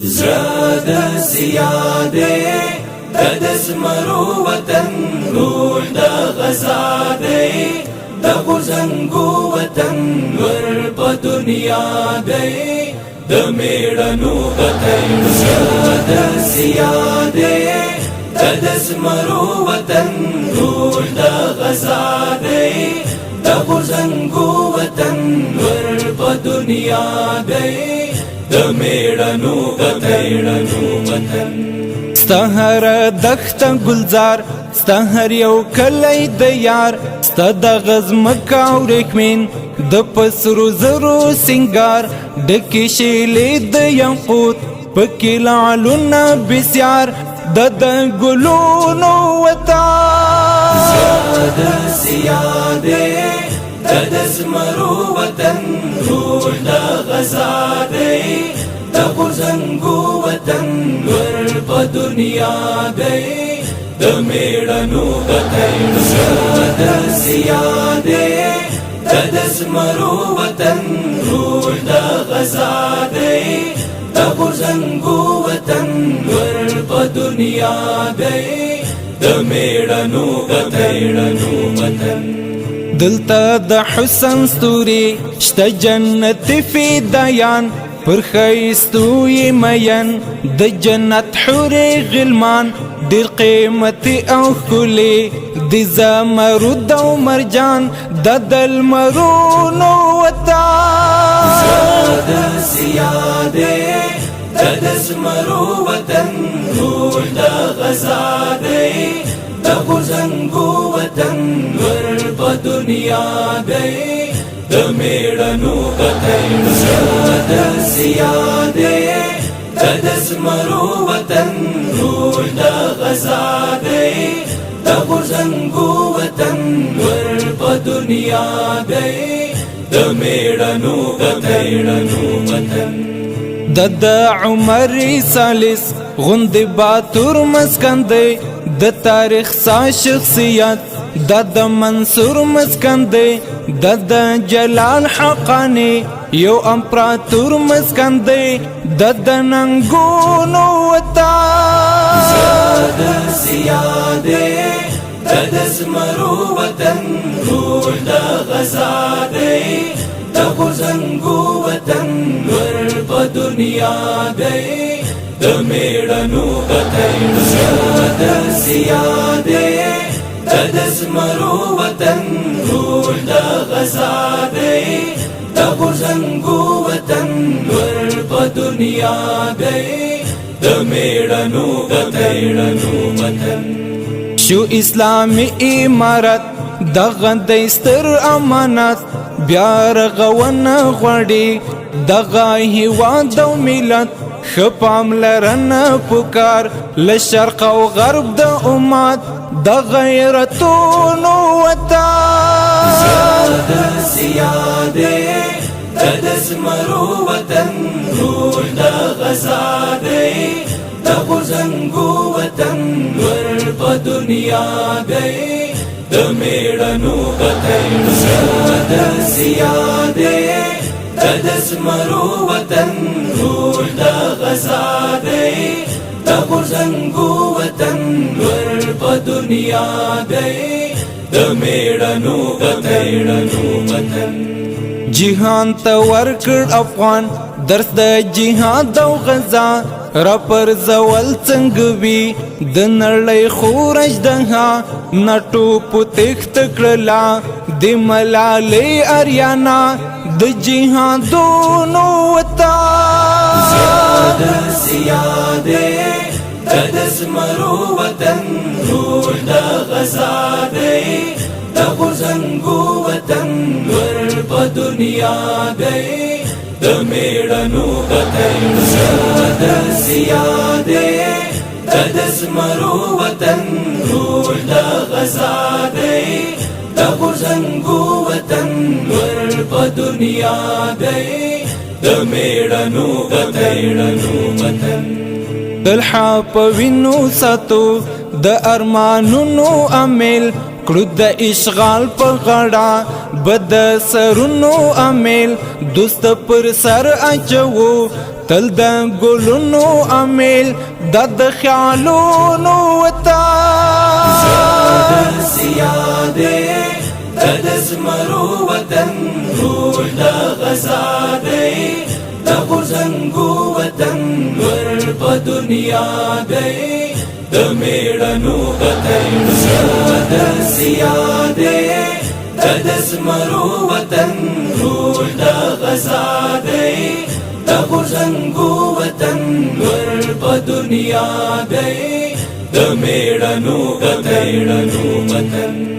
زراد زیاده د زمرو وطن روح د غزاده د غزنګو وطن ور په دنیا دی د میړنو وطن زراد زیاده د زمرو وطن روح د غزاده د غزنګو وطن ور په دنیا دی د میړنو وطن ستا هر دښت گلزار ستا هر یو کلی د یار ستا د غزمکه او ریکمین د پسرو زرو سنگار ډکې شیلې د یاقوت پکې لعلونه بسیار د ګلونو وطن زاد زیاده د زمرو وطن روح د غزاده د غزنګو وطن ور په دنیا دی د میړنو وطن زاد زیاده د زمرو وطن روح د غزاده د غزنګو وطن ور په دنیا دی د میړنو وطن دلته د حسن ستوري شته جنت فدایان پر خیستوی مین د جنت حور غلمان ډیر قیمتي او ښکلي د زمرد او مرجان د دلمرونو وطن زاد زیاده د زمرو وطن روح د غزاده د غزنګو وطن ور په دنیا دی د میړنو وطن زاد زیاده د زمرو وطن روح د غزاده د غزنګو وطن ور په دنیا دی د میړنو وطن د عمر سالس غند باتور مسکندې د تاریخ سا شخصیت د منصور مسکندې د جلال حقانی یو امپراتور مسکندې د ننګونو وطن زاد زیاده د زمرو وطن روح د غزاده د غزنګو وطن ور په دنیا دی د میړنو وطن زاد زیاده د زمرو وطن روح د غزاده د غزنګو وطن ور په دنیا دی د میړنو وطن شو اسلامی امارت دغه د ستر امانت بیا رغونه غواړي دغه هیواد او ملت ښه پاملرنه پکار له شرق او غرب د امت د غیرتونو وطن زاد زیاده د زمرو وطن روح د غزاده د غزنګو وطن ور په دنیا دی د میړنو وطن زاد زیاده د زمرو وطن روح د غزاده د غزنګو وطن ور په دنیا دی د میړنو وطن جهان ته ورکړ افغان درس د جهاد او غزا را پر زول څنګه وی د نړۍ خورج دها نټو پتخت کړلا د ملالۍ اریانا د جهادونو وطن زاد زیاده د زمرو وطن روح د غزاده د غزنګو وطن ور په دنیا دی د میړنو وطن زاد زیاده د زمرو وطن روح د غزاده د غزنګو وطن ور په دنیا دی د میړنو وطن دلحا په وینو ساتو د ارمانونو عامل کړو د اشغال په غړا بد سرونو عامل دوست پر سر اچو تل د ګلونو امیل د خیالونو وطن زیاد زیاده د زمرو وطن ټول د غزا دی د غورځنګو وطن ور په دنیا دی د میړنو وطن زیاد زیاده د زمرو وطن ټول د غزا دی د غورځنګو وطن ور په دنیا دی د میړنو وطن